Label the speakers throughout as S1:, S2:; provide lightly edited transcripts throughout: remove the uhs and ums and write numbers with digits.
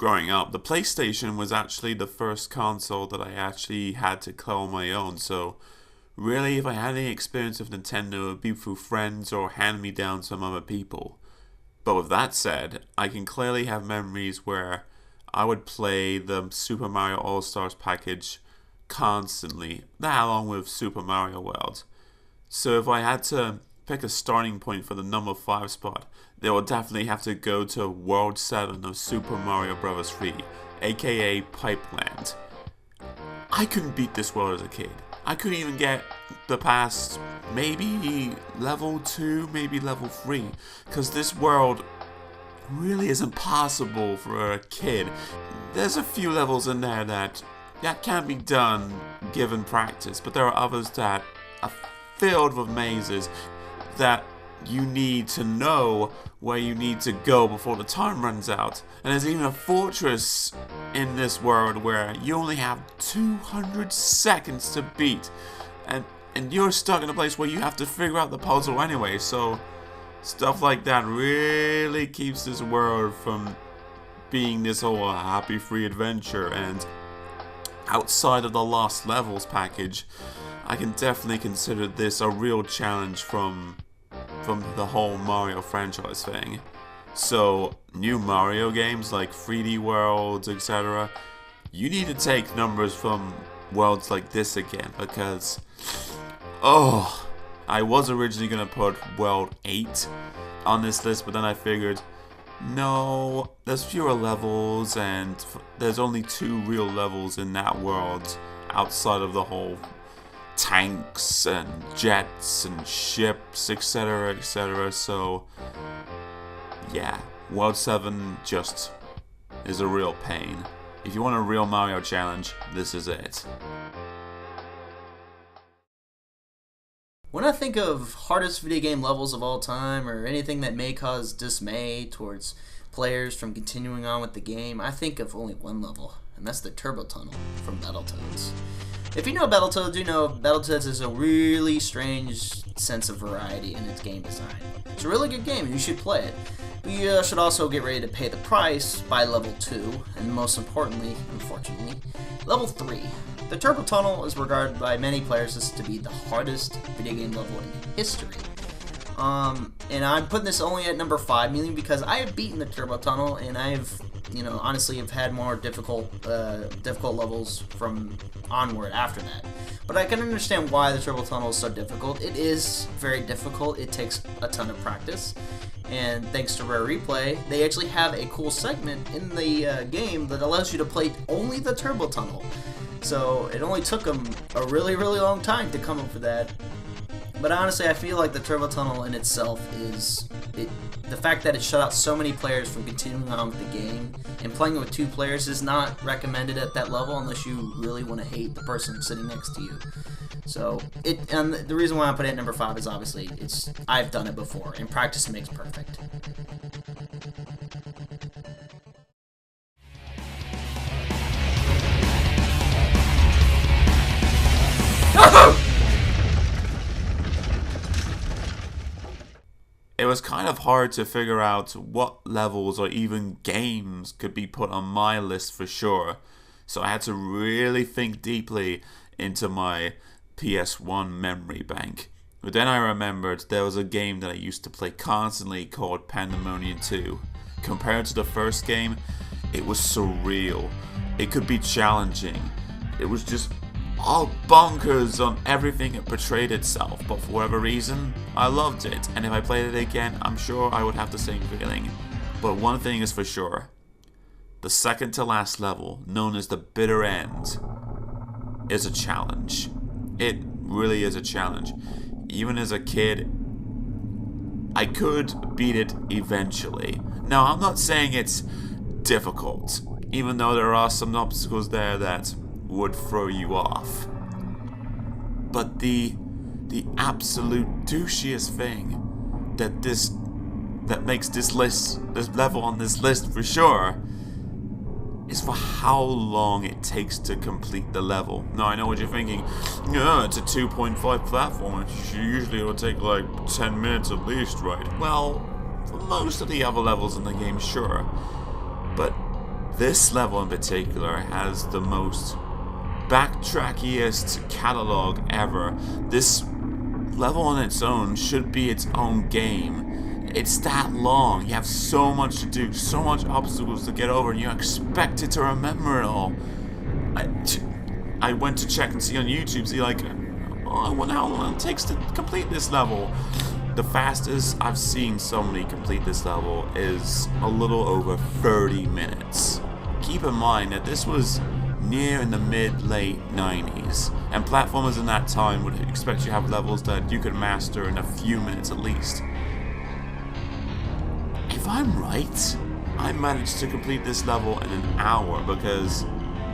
S1: growing up, the PlayStation was actually the first console that I actually had to call my own. So really, if I had any experience with Nintendo, it would be through friends or hand-me-downs from other people. But with that said, I can clearly have memories where I would play the Super Mario All-Stars package constantly, that along with Super Mario World. So if I had to pick a starting point for the number 5 spot, they will definitely have to go to World 7 of Super Mario Bros. 3, aka Pipeland. I couldn't beat this world as a kid. I couldn't even get the past maybe level 2, maybe level 3, because this world really isn't possible for a kid. There's a few levels in there that can be done given practice, but there are others that are filled with mazes that you need to know where you need to go before the time runs out. And there's even a fortress in this world where you only have 200 seconds to beat, and you're stuck in a place where you have to figure out the puzzle anyway. So stuff like that really keeps this world from being this whole happy free adventure. And outside of the Lost Levels package, I can definitely consider this a real challenge from the whole Mario franchise thing. So new Mario games like 3D Worlds, etc., you need to take numbers from worlds like this again, because I was originally going to put World 8 on this list, but then I figured, no, there's fewer levels, and there's only 2 real levels in that world outside of the whole tanks and jets and ships, etc., etc. So yeah, World 7 just is a real pain. If you want a real Mario challenge, this is it.
S2: When I think of hardest video game levels of all time, or anything that may cause dismay towards players from continuing on with the game, I think of only one level, and that's the Turbo Tunnel from Battletoads. If you know Battletoads, you know Battletoads is a really strange sense of variety in its game design. It's a really good game, and you should play it. But you should also get ready to pay the price by level 2, and most importantly, unfortunately, level 3. The Turbo Tunnel is regarded by many players as to be the hardest video game level in history. And I'm putting this only at number 5, mainly because I have beaten the Turbo Tunnel, and I've, honestly have had more difficult levels from onward after that. But I can understand why the Turbo Tunnel is so difficult. It is very difficult. It takes a ton of practice. And thanks to Rare Replay, they actually have a cool segment in the game that allows you to play only the Turbo Tunnel. So it only took them a really, really long time to come up with that. But honestly, I feel like the Turbo Tunnel in itself is the fact that it shut out so many players from continuing on with the game, and playing with 2 players is not recommended at that level unless you really want to hate the person sitting next to you. So and the reason why I put it at number 5 is obviously I've done it before, and practice makes perfect.
S1: It was kind of hard to figure out what levels or even games could be put on my list for sure. So I had to really think deeply into my PS1 memory bank. But then I remembered there was a game that I used to play constantly called Pandemonium 2. Compared to the first game, it was surreal. It could be challenging. It was just all bonkers on everything it portrayed itself, but for whatever reason, I loved it, and if I played it again, I'm sure I would have the same feeling. But one thing is for sure, the second to last level, known as the Bitter End, is a challenge. It really is a challenge. Even as a kid, I could beat it eventually. Now, I'm not saying it's difficult, even though there are some obstacles there that would throw you off. But the absolute douchiest thing that makes this level on this list for sure, is for how long it takes to complete the level. Now I know what you're thinking. Yeah, it's a 2.5 platform. Usually it'll take like 10 minutes at least, right? Well, for most of the other levels in the game, sure. But This level in particular has the most backtrackiest catalog ever. This level on its own should be its own game. It's that long. You have so much to do, so much obstacles to get over, and you're expected to remember it all. I went to check and see on YouTube, see like, oh, I wonder how long it takes to complete this level. The fastest I've seen somebody complete this level is a little over 30 minutes. Keep in mind that this was near in the mid-late 90s, and platformers in that time would expect you to have levels that you could master in a few minutes at least. If I'm right, I managed to complete this level in an hour because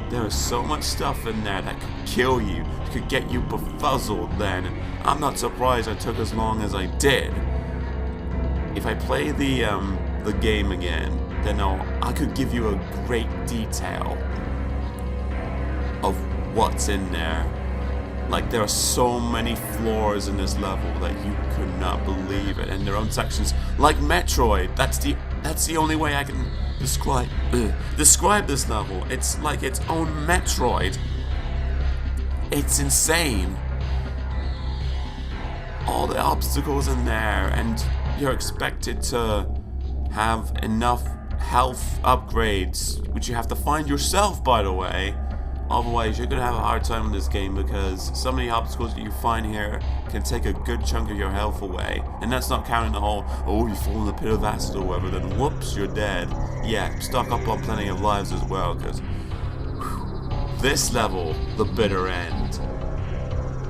S1: there is so much stuff in there that could kill you, could get you befuzzled then. I'm not surprised I took as long as I did. If I play the game again, then I could give you a great detail of what's in there. Like, there are so many floors in this level that you could not believe it, and their own sections, like Metroid. That's the only way I can describe this level. It's like its own Metroid. It's insane. All the obstacles in there, and you're expected to have enough health upgrades, which you have to find yourself, by the way. Otherwise, you're going to have a hard time in this game because some of the obstacles that you find here can take a good chunk of your health away. And that's not counting the whole, oh, you fall in the pit of acid or whatever, then whoops, you're dead. Yeah, stock up on plenty of lives as well, because this level, the bitter end,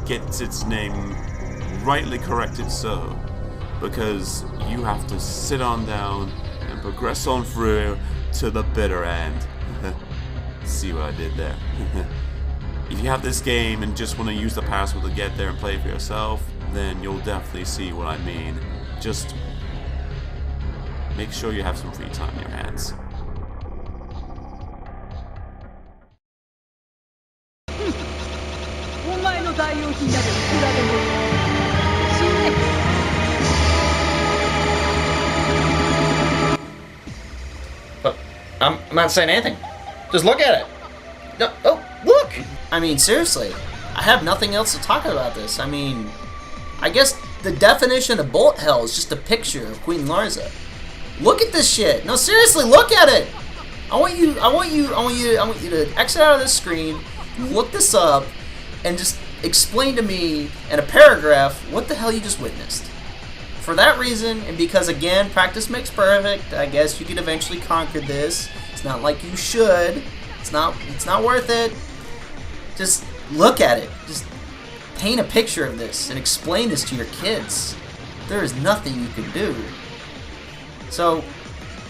S1: gets its name rightly corrected so, because you have to sit on down and progress on through to the bitter end. See what I did there? If you have this game and just want to use the password to get there and play it for yourself, then you'll definitely see what I mean. Just make sure you have some free time in your hands.
S3: But I'm not saying anything. Just look at it. No, oh, look!
S2: I mean, seriously, I have nothing else to talk about this. I mean, I guess the definition of bullet hell is just a picture of Queen Larza. Look at this shit. No, seriously, look at it. I want you to exit out of this screen, look this up, and just explain to me in a paragraph what the hell you just witnessed. For that reason, and because again, practice makes perfect, I guess you could eventually conquer this. It's not like you should. It's not worth it. Just look at it. Just paint a picture of this and explain this to your kids. There is nothing you can do. So,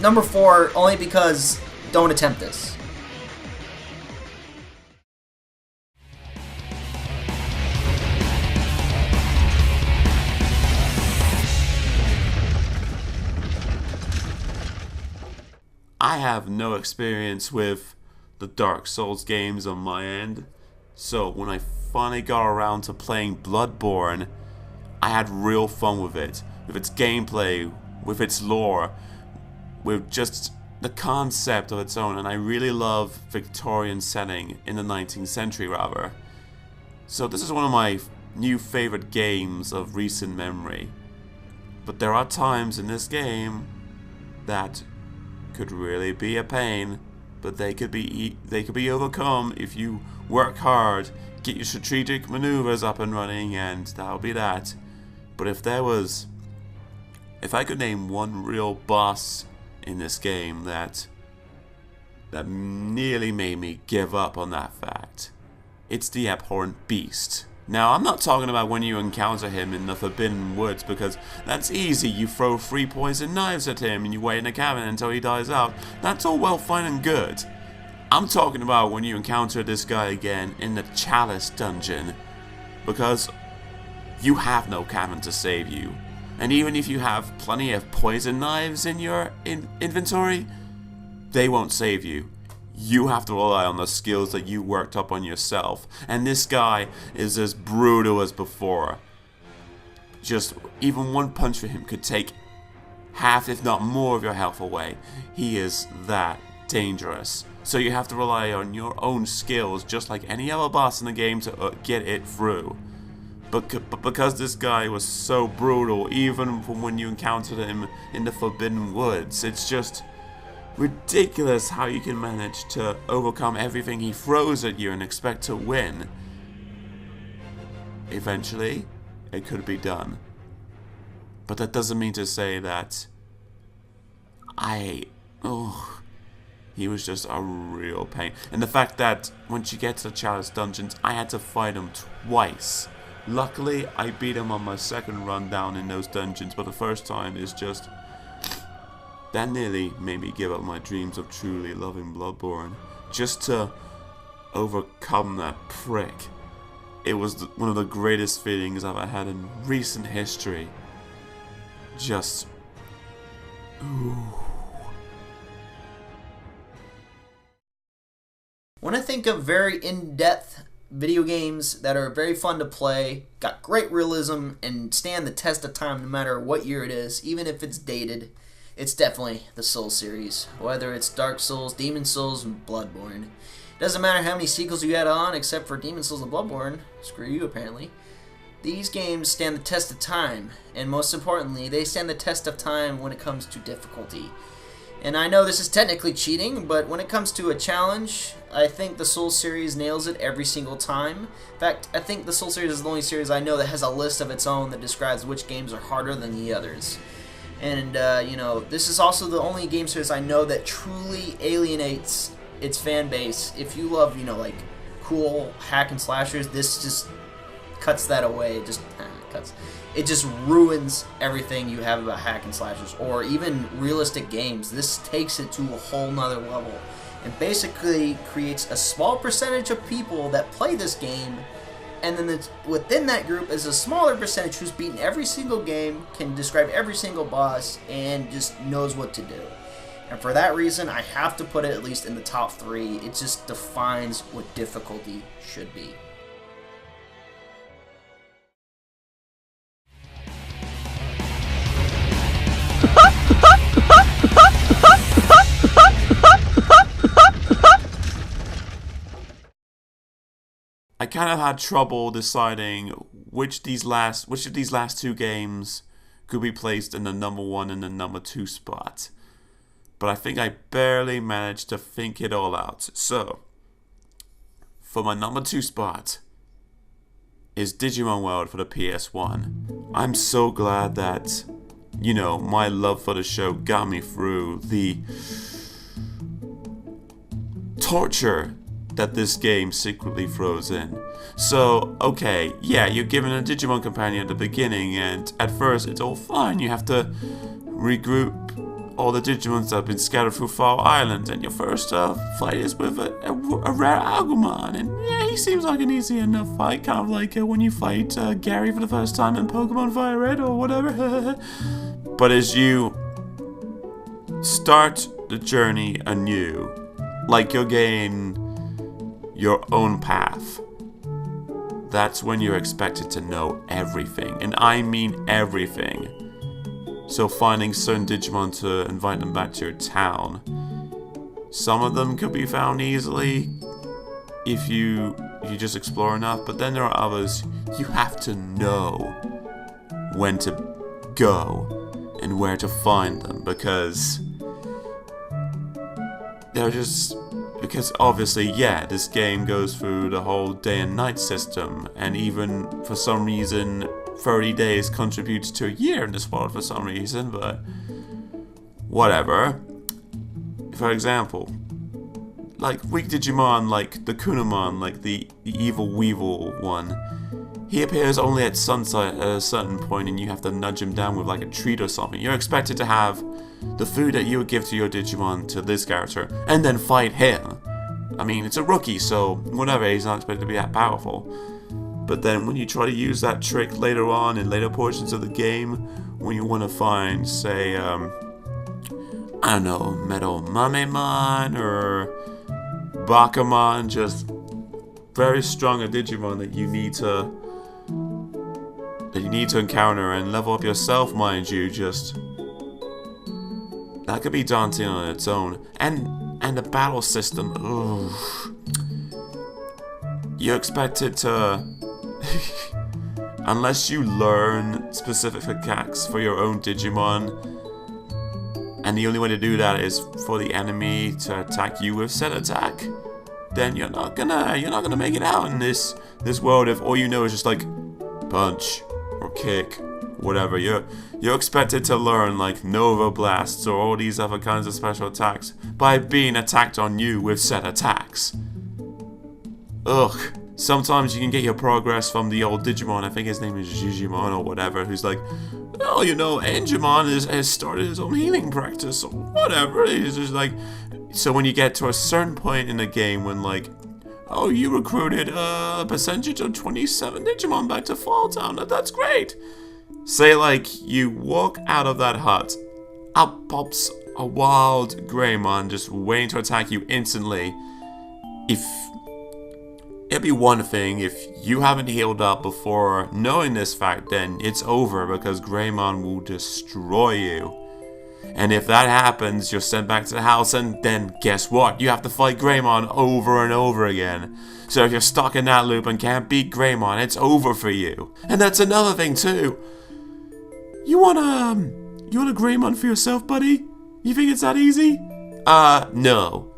S2: number 4, only because don't attempt this.
S1: I have no experience with the Dark Souls games on my end, so when I finally got around to playing Bloodborne, I had real fun with it, with its gameplay, with its lore, with just the concept of its own, and I really love Victorian setting in the 19th century rather. So this is one of my new favorite games of recent memory. But there are times in this game that could really be a pain, but they could be overcome if you work hard, get your strategic maneuvers up and running, and that'll be that. But if I could name one real boss in this game that nearly made me give up on that fact, it's the abhorrent beast. Now, I'm not talking about when you encounter him in the Forbidden Woods, because that's easy. You throw 3 poison knives at him and you wait in a cabin until he dies out. That's all well, fine and good. I'm talking about when you encounter this guy again in the Chalice dungeon, because you have no cabin to save you. And even if you have plenty of poison knives in your inventory, they won't save you. You have to rely on the skills that you worked up on yourself. And this guy is as brutal as before. Just even one punch for him could take half, if not more, of your health away. He is that dangerous. So you have to rely on your own skills, just like any other boss in the game, to get it through. But because this guy was so brutal, even from when you encountered him in the Forbidden Woods, it's just ridiculous how you can manage to overcome everything he throws at you and expect to win. Eventually, it could be done. But that doesn't mean to say that he was just a real pain. And the fact that once you get to the Chalice Dungeons, I had to fight him twice. Luckily, I beat him on my second run down in those dungeons, but the first time is just... that nearly made me give up my dreams of truly loving Bloodborne. Just to overcome that prick. It was one of the greatest feelings I've ever had in recent history. Just... ooh.
S2: When I think of very in-depth video games that are very fun to play, got great realism, and stand the test of time no matter what year it is, even if it's dated, it's definitely the Souls series. Whether it's Dark Souls, Demon Souls, and Bloodborne. Doesn't matter how many sequels you add on, except for Demon Souls and Bloodborne. Screw you, apparently. These games stand the test of time, and most importantly, they stand the test of time when it comes to difficulty. And I know this is technically cheating, but when it comes to a challenge, I think the Souls series nails it every single time. In fact, I think the Souls series is the only series I know that has a list of its own that describes which games are harder than the others. And, this is also the only game series I know that truly alienates its fan base. If you love, cool hack and slashers, this just cuts that away. It just ruins everything you have about hack and slashers, or even realistic games. This takes it to a whole nother level, and basically creates a small percentage of people that play this game, and then within that group is a smaller percentage who's beaten every single game, can describe every single boss, and just knows what to do. And for that reason, I have to put it at least in the top 3. It just defines what difficulty should be.
S1: I kind of had trouble deciding which of these last 2 games could be placed in the number 1 and the number 2 spot. But I think I barely managed to think it all out. So, for my number 2 spot is Digimon World for the PS1. I'm so glad that, my love for the show got me through the torture that this game secretly throws in. So, okay, yeah, you're given a Digimon companion at the beginning, and at first it's all fine. You have to regroup all the Digimons that have been scattered through Fall Island, and your first fight is with a rare Agumon, and yeah, he seems like an easy enough fight, kind of like when you fight Gary for the first time in Pokemon Fire Red or whatever. But as you start the journey anew, like you're getting your own path, that's when you're expected to know everything, and I mean everything. So finding certain Digimon to invite them back to your town, some of them could be found easily if you just explore enough, but then there are others you have to know when to go and where to find them, because they're just... Because obviously, yeah, this game goes through the whole day and night system, and even for some reason 30 days contributes to a year in this world for some reason, but whatever. For example, like weak Digimon, like the Kunamon, like the evil Weevil one, he appears only at sunset at a certain point, and you have to nudge him down with like a treat or something. You're expected to have the food that you would give to your Digimon to this character, and then fight him. I mean, it's a rookie, so whatever, he's not expected to be that powerful. But then when you try to use that trick later on in later portions of the game, when you want to find, say, I don't know, Metal Mamemon or Bakamon, just very strong a Digimon that you need to encounter and level up yourself, mind you, just that could be daunting on its own. And the battle system, ugh. You're expected to, unless you learn specific attacks for your own Digimon, and the only way to do that is for the enemy to attack you with said attack, then you're not gonna make it out in this world if all you know is just like punch or kick, whatever. You're expected to learn like Nova Blasts or all these other kinds of special attacks by being attacked on you with said attacks. Ugh. Sometimes you can get your progress from the old Digimon, I think his name is Jijimon or whatever, who's like, oh, you know, Angemon has started his own healing practice or whatever. He's just like, so when you get to a certain point in the game when like, oh, you recruited a percentage of 27 Digimon back to Fall Town, that's great. Say like, you walk out of that hut, out pops a wild Greymon just waiting to attack you instantly. It'd be one thing if you haven't healed up before knowing this fact, then it's over because Greymon will destroy you. And if that happens, you're sent back to the house and then guess what? You have to fight Greymon over and over again. So if you're stuck in that loop and can't beat Greymon, it's over for you. And that's another thing too. You want a Greymon for yourself, buddy? You think it's that easy? No.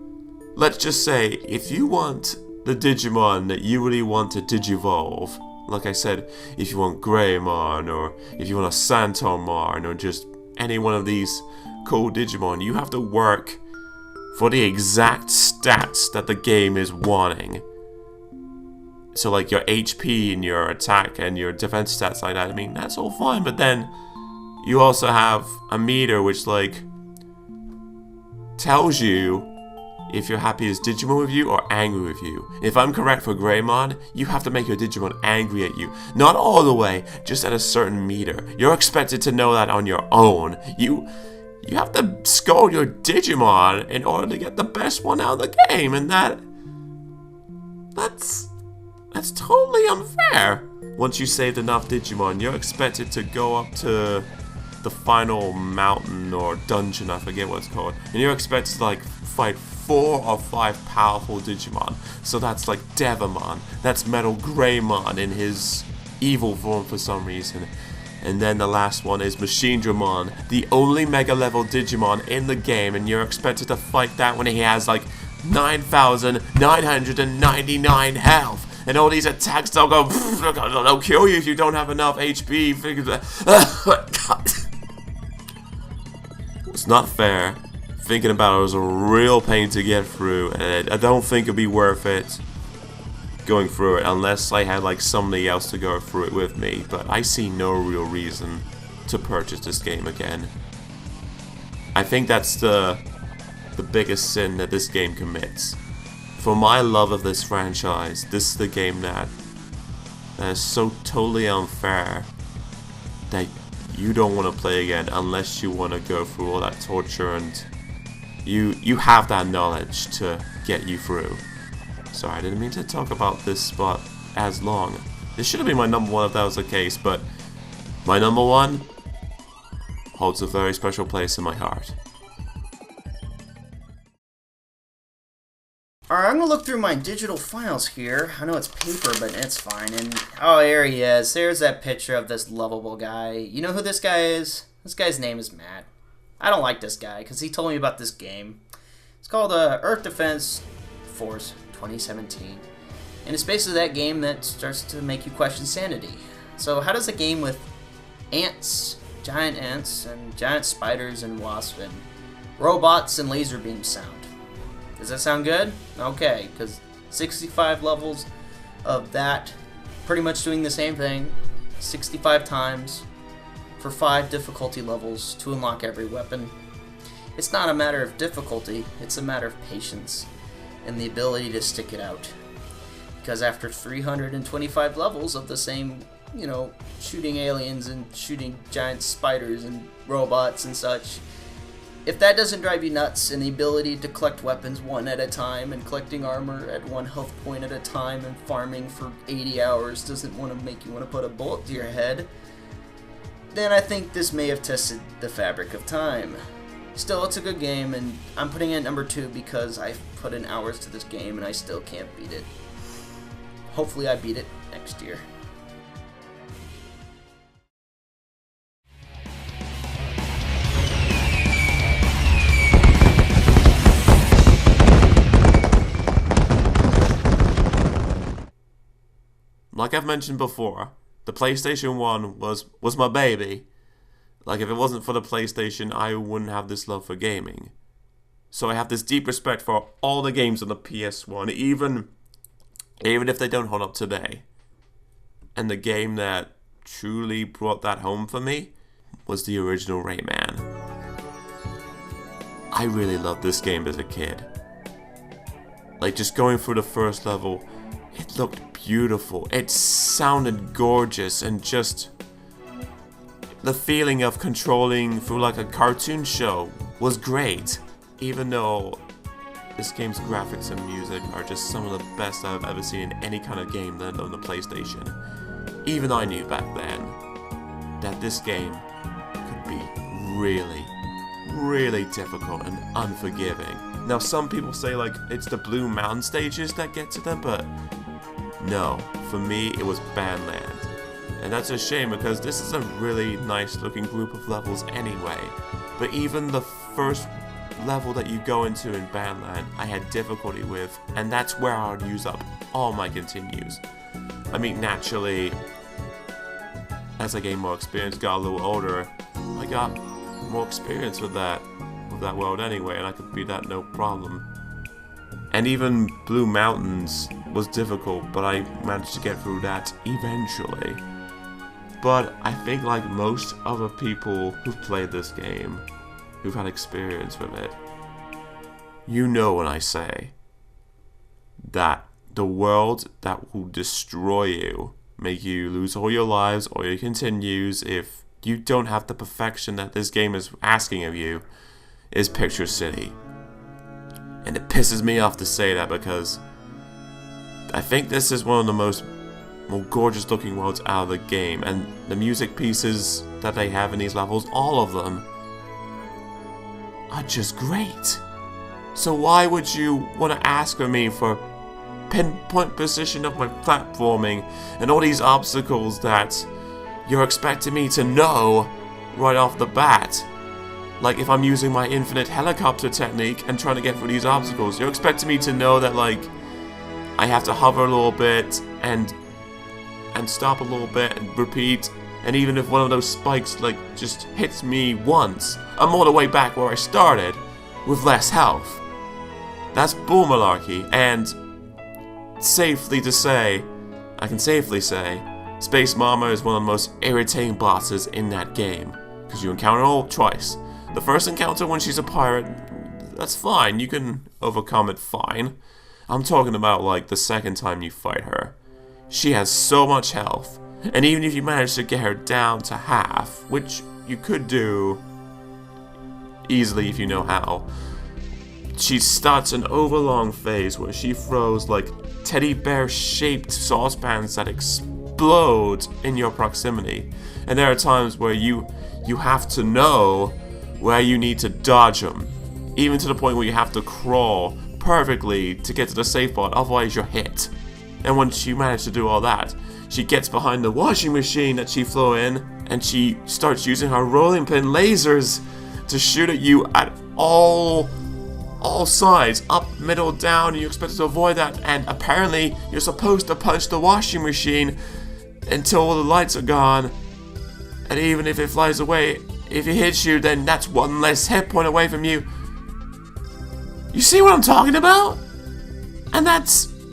S1: Let's just say, if you want the Digimon that you really want to Digivolve, like I said, if you want Greymon, or if you want a Santomon, or just any one of these cool Digimon, you have to work for the exact stats that the game is wanting. So like your HP and your attack and your defense stats like that, I mean, that's all fine, but then you also have a meter which like tells you if you're happy as Digimon with you or angry with you. If I'm correct for Greymon, you have to make your Digimon angry at you. Not all the way, just at a certain meter. You're expected to know that on your own. You have to scold your Digimon in order to get the best one out of the game, and that's totally unfair. Once you saved enough Digimon, you're expected to go up to the final mountain or dungeon, I forget what it's called, and you're expected to like fight 4 or 5 powerful Digimon. So that's like Devamon, that's Metal Greymon in his evil form for some reason. And then the last one is Machinedramon, the only mega level Digimon in the game, and you're expected to fight that when he has like 9,999 health. And all these attacks, they'll kill you if you don't have enough HP. It's not fair. Thinking about it was a real pain to get through, and I don't think it'd be worth it going through it unless I had like somebody else to go through it with me. But I see no real reason to purchase this game again. I think that's the biggest sin that this game commits. For my love of this franchise, this is the game that is so totally unfair that you don't want to play again unless you want to go through all that torture, and you have that knowledge to get you through. Sorry, I didn't mean to talk about this spot as long. This should have been my number 1 if that was the case, but my number 1 holds a very special place in my heart.
S2: Alright, I'm going to look through my digital files here. I know it's paper, but it's fine. And oh, there he is. There's that picture of this lovable guy. You know who this guy is? This guy's name is Matt. I don't like this guy because he told me about this game. It's called Earth Defense Force 2017. And it's basically that game that starts to make you question sanity. So how does a game with ants, giant and giant spiders and wasps and robots and laser beams sound? Does that sound good? Okay, because 65 levels of that, pretty much doing the same thing, 65 times for 5 difficulty levels to unlock every weapon. It's not a matter of difficulty, it's a matter of patience and the ability to stick it out. Because after 325 levels of the same, you know, shooting aliens and shooting giant spiders and robots and such, if that doesn't drive you nuts, and the ability to collect weapons one at a time and collecting armor at 1 health point at a time and farming for 80 hours doesn't want to make you want to put a bullet to your head, then I think this may have tested the fabric of time. Still, it's a good game, and I'm putting it at number 2 because I've put in hours to this game and I still can't beat it. Hopefully I beat it next year.
S1: Like I've mentioned before, the PlayStation 1 was my baby. Like, if it wasn't for the PlayStation, I wouldn't have this love for gaming. So I have this deep respect for all the games on the PS1, even if they don't hold up today. And the game that truly brought that home for me was the original Rayman. I really loved this game as a kid. Like, just going through the first level, it looked beautiful. It sounded gorgeous, and just the feeling of controlling through like a cartoon show was great. Even though this game's graphics and music are just some of the best I've ever seen in any kind of game, let alone the PlayStation. Even I knew back then that this game could be really, really difficult and unforgiving. Now, some people say like it's the Blue Mountain stages that get to them, but no, for me it was Bandland. And that's a shame because this is a really nice looking group of levels anyway. But even the first level that you go into in Bandland, I had difficulty with, and that's where I would use up all my continues. I mean, naturally, as I gained more experience, got a little older, I got more experience with that world anyway, and I could beat that no problem. And even Blue Mountains was difficult, but I managed to get through that eventually. But I think like most other people who've played this game, who've had experience with it, you know when I say that the world that will destroy you, make you lose all your lives, all your continues, if you don't have the perfection that this game is asking of you, is Picture City. And it pisses me off to say that because I think this is one of the more gorgeous looking worlds out of the game, and the music pieces that they have in these levels, all of them, are just great. So why would you want to ask of me for pinpoint precision of my platforming and all these obstacles that you're expecting me to know right off the bat? Like, if I'm using my infinite helicopter technique and trying to get through these obstacles, you're expecting me to know that, like, I have to hover a little bit and stop a little bit and repeat, and even if one of those spikes, like, just hits me once, I'm all the way back where I started with less health. That's bull malarkey, and I can safely say, Space Mama is one of the most irritating bosses in that game, because you encounter her twice. The first encounter when she's a pirate, that's fine, you can overcome it fine. I'm talking about like the second time you fight her. She has so much health, and even if you manage to get her down to half, which you could do easily if you know how, she starts an overlong phase where she throws like teddy bear shaped saucepans that explode in your proximity. And there are times where you have to know where you need to dodge them, even to the point where you have to crawl perfectly to get to the safe spot, otherwise you're hit. And once you manage to do all that, she gets behind the washing machine that she flew in, and she starts using her rolling pin lasers to shoot at you at all sides, up, middle, down, and you're expected to avoid that, and apparently you're supposed to punch the washing machine until all the lights are gone, and even if it flies away, if it hits you, then that's one less hit point away from you. You see what I'm talking about?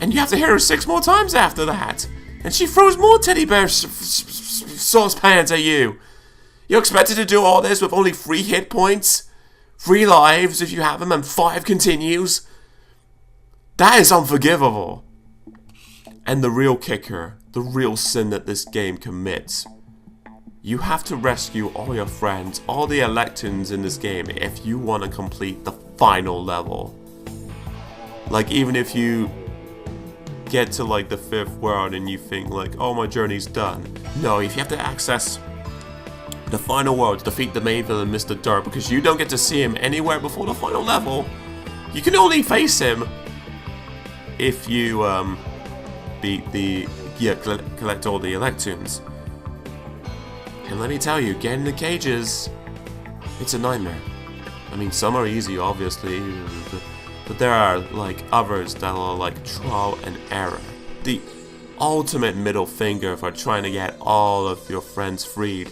S1: And you have to hit her 6 more times after that. And she throws more teddy bear saucepans at you. You're expected to do all this with only 3 hit points, 3 lives if you have them, and 5 continues. That is unforgivable. And the real kicker, the real sin that this game commits, you have to rescue all your friends, all the electons in this game, if you want to complete the final level. Like, even if you get to like the 5th world and you think like, oh, my journey's done. No, if you have to access the final world to defeat the main villain, Mr. Dirt, because you don't get to see him anywhere before the final level. You can only face him if you beat the collect all the Electoons. And let me tell you, getting the cages, it's a nightmare. I mean, some are easy, obviously, but there are like others that are like trial and error. The ultimate middle finger for trying to get all of your friends freed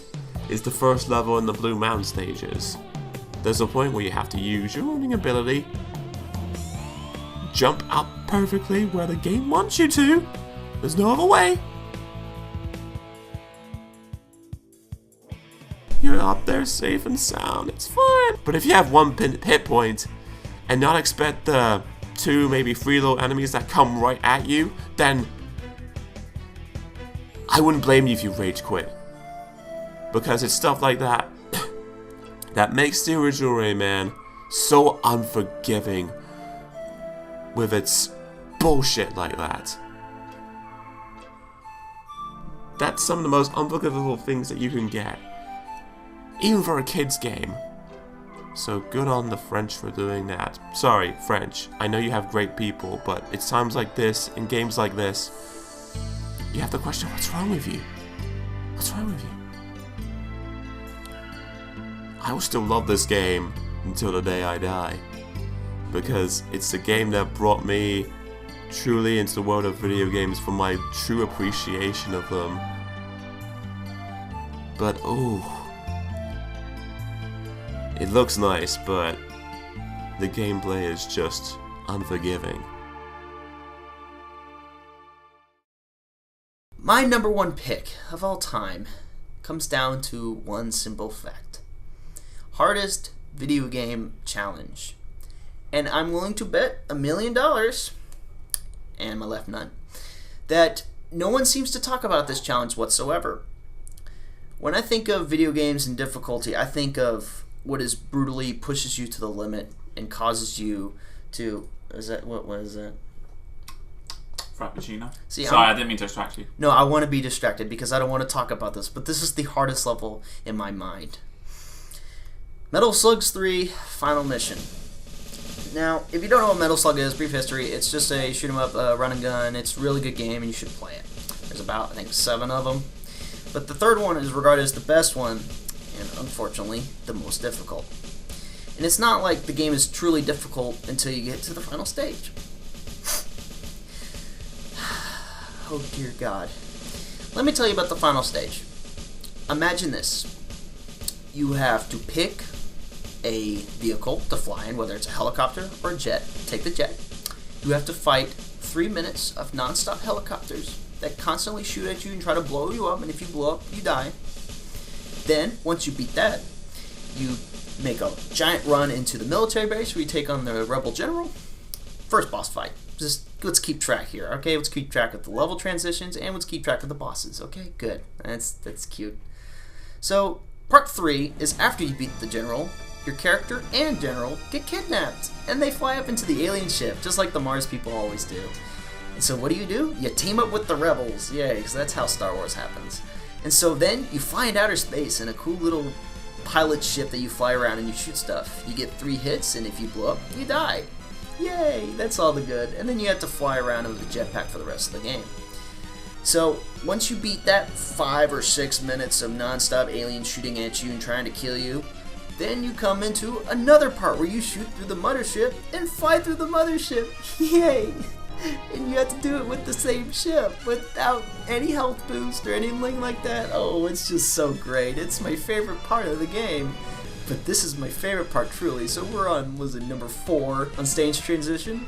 S1: is the first level in the Blue Mountain stages. There's a point where you have to use your running ability, jump up perfectly where the game wants you to. There's no other way. You're up there safe and sound, it's fine. But if you have one hit point and not expect the 2, maybe 3 little enemies that come right at you, then I wouldn't blame you if you rage quit. Because it's stuff like that that makes the original Rayman so unforgiving with its bullshit like that. That's some of the most unforgivable things that you can get, even for a kid's game. So good on the French for doing that. Sorry, French, I know you have great people, but it's times like this, in games like this, you have to question, what's wrong with you? What's wrong with you? I will still love this game until the day I die, because it's the game that brought me truly into the world of video games for my true appreciation of them. But oh, it looks nice, but the gameplay is just unforgiving.
S2: My number one pick of all time comes down to one simple fact. Hardest video game challenge. And I'm willing to bet $1 million, and my left nut, that no one seems to talk about this challenge whatsoever. When I think of video games and difficulty, I think of what is brutally pushes you to the limit and causes you to... What is that?
S1: Frappuccino?
S2: See,
S1: sorry, I didn't mean to distract you.
S2: No, I want to be distracted because I don't want to talk about this, but this is the hardest level in my mind. Metal Slugs 3 Final Mission. Now, if you don't know what Metal Slug is, brief history, it's just a shoot 'em up, run and gun. It's a really good game and you should play it. There's about, I think, 7 of them. But the third one is regarded as the best one, and unfortunately, the most difficult. And it's not like the game is truly difficult until you get to the final stage. Oh dear God. Let me tell you about the final stage. Imagine this. You have to pick a vehicle to fly in, whether it's a helicopter or a jet. Take the jet. You have to fight 3 minutes of non-stop helicopters that constantly shoot at you and try to blow you up, and if you blow up, you die. Then, once you beat that, you make a giant run into the military base where you take on the rebel general. First boss fight. Just let's keep track here, okay? Let's keep track of the level transitions and let's keep track of the bosses, okay? Good. That's cute. So, part 3 is after you beat the general, your character and general get kidnapped, and they fly up into the alien ship, just like the Mars people always do. And so what do? You team up with the rebels, yay, because that's how Star Wars happens. And so then you fly in outer space in a cool little pilot ship that you fly around and you shoot stuff. You get 3 hits, and if you blow up, you die. Yay, that's all the good. And then you have to fly around with a jetpack for the rest of the game. So, once you beat that 5 or 6 minutes of non-stop aliens shooting at you and trying to kill you, then you come into another part where you shoot through the mothership and fly through the mothership. Yay! And you have to do it with the same ship without any health boost or anything like that. Oh, it's just so great. It's my favorite part of the game. But this is my favorite part, truly. So we're on, was it number 4 on stage transition?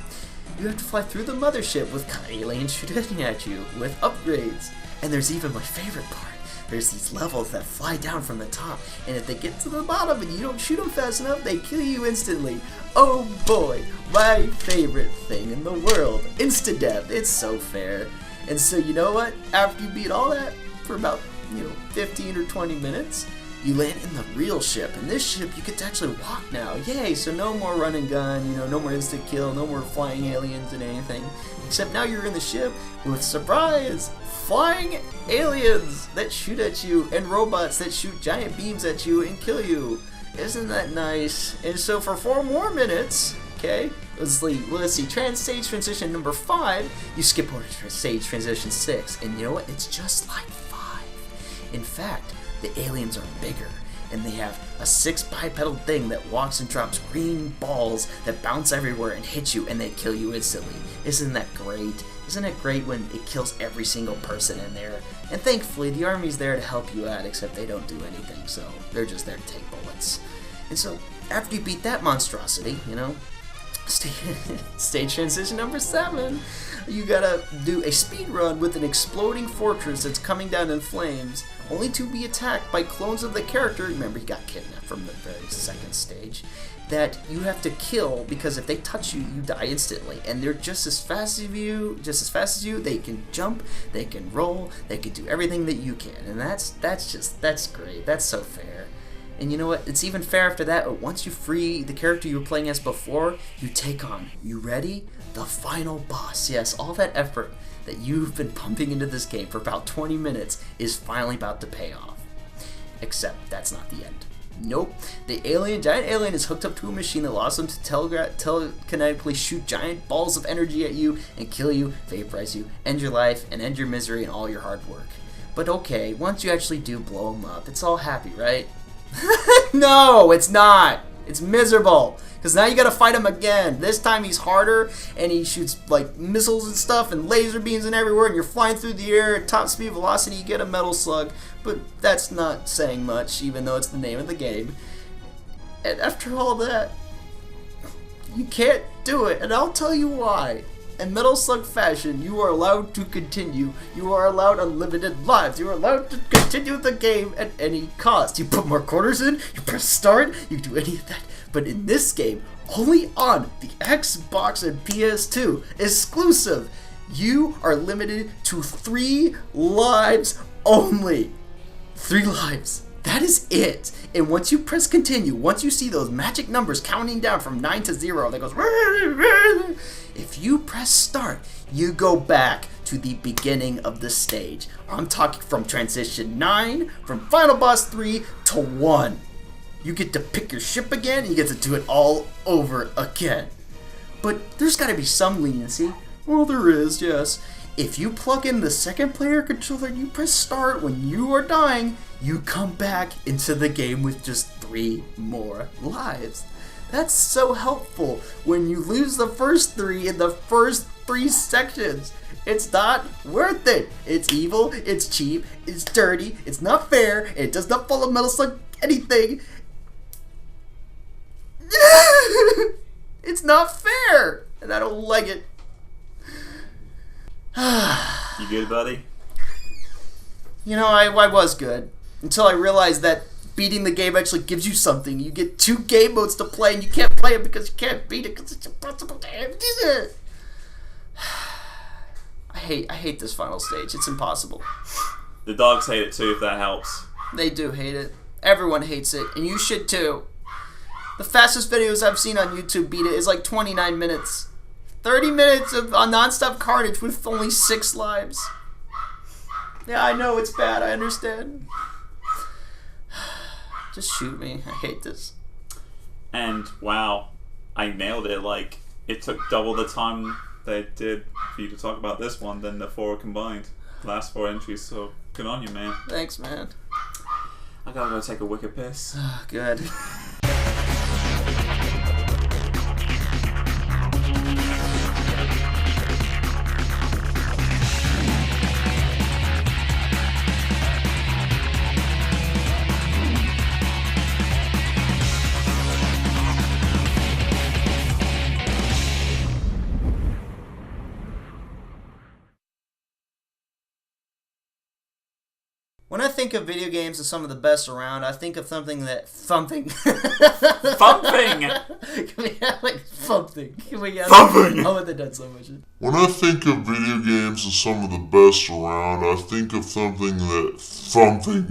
S2: You have to fly through the mothership with aliens shooting at you with upgrades. And there's even my favorite part. There's these levels that fly down from the top, and if they get to the bottom and you don't shoot them fast enough, they kill you instantly. Oh boy, my favorite thing in the world. Insta-death, it's so fair. And so you know what? After you beat all that for about, 15 or 20 minutes, you land in the real ship. In this ship, you get to actually walk now. Yay! So no more run and gun, no more instant kill, no more flying aliens and anything. Except now you're in the ship with, surprise, flying aliens that shoot at you and robots that shoot giant beams at you and kill you. Isn't that nice? And so for 4 more minutes, okay, let's see, stage transition number 5, you skip over to stage transition 6, and you know what? It's just like 5. In fact, the aliens are bigger, and they have a 6 bipedal thing that walks and drops green balls that bounce everywhere and hit you, and they kill you instantly. Isn't that great? Isn't it great when it kills every single person in there? And thankfully, the army's there to help you out, except they don't do anything, so they're just there to take bullets. And so, after you beat that monstrosity, stage transition number 7, you gotta do a speed run with an exploding fortress that's coming down in flames, only to be attacked by clones of the character. Remember, he got kidnapped from the very second stage. That you have to kill, because if they touch you, you die instantly. And they're just as fast as you. They can jump, they can roll, they can do everything that you can. And that's great. That's so fair. And you know what? It's even fair after that. Once you free the character you were playing as before, you take on, you ready? The final boss. Yes, all that effort that you've been pumping into this game for about 20 minutes is finally about to pay off. Except that's not the end. Nope. The giant alien is hooked up to a machine that allows him to telekinetically shoot giant balls of energy at you and kill you, vaporize you, end your life, and end your misery and all your hard work. But okay, once you actually do blow him up, it's all happy, right? No, it's not. It's miserable. Because now you gotta fight him again. This time he's harder, and he shoots like missiles and stuff and laser beams and everywhere, and you're flying through the air at top speed velocity. You get a metal slug, but that's not saying much, even though it's the name of the game. And after all that, you can't do it, and I'll tell you why. In Metal Slug fashion, you are allowed to continue. You are allowed unlimited lives. You are allowed to continue the game at any cost. You put more quarters in, you press start, you do any of that. But in this game, only on the Xbox and PS2, exclusive, you are limited to 3 lives only. 3 lives. That is it. And once you press continue, once you see those magic numbers counting down from 9 to 0, that goes, if you press start, you go back to the beginning of the stage. I'm talking from transition 9, from final boss 3 to 1. You get to pick your ship again, and you get to do it all over again. But there's got to be some leniency. Well, there is, yes. If you plug in the second player controller and you press start when you are dying, you come back into the game with just 3 more lives. That's so helpful when you lose the first 3 in the first 3 sections. It's not worth it. It's evil, it's cheap, it's dirty, it's not fair, it does not follow Metal Slug anything. It's not fair, and I don't like it.
S1: You good, buddy?
S2: I was good. Until I realized that beating the game actually gives you something. You get 2 game modes to play, and you can't play it because you can't beat it because it's impossible to do it. I hate this final stage. It's impossible.
S1: The dogs hate it too, if that helps.
S2: They do hate it. Everyone hates it, and you should too. The fastest videos I've seen on YouTube beat it is like 29 minutes. 30 minutes of non-stop carnage with only 6 lives. Yeah, I know it's bad. I understand. Just shoot me. I hate this.
S1: And wow, I nailed it. Like, it took double the time they did for you to talk about this one than the 4 combined. Last 4 entries, so good on you, man.
S2: Thanks, man.
S1: I gotta go take a wicked piss.
S2: Good. When I think of video games as some of the best around, I think of something that... Thumping!
S1: Thumping!
S2: Can we have, like, thumping? Can we have...
S1: Thumping!
S2: I want that done so much.
S4: When I think of video games as some of the best around, I think of something that something.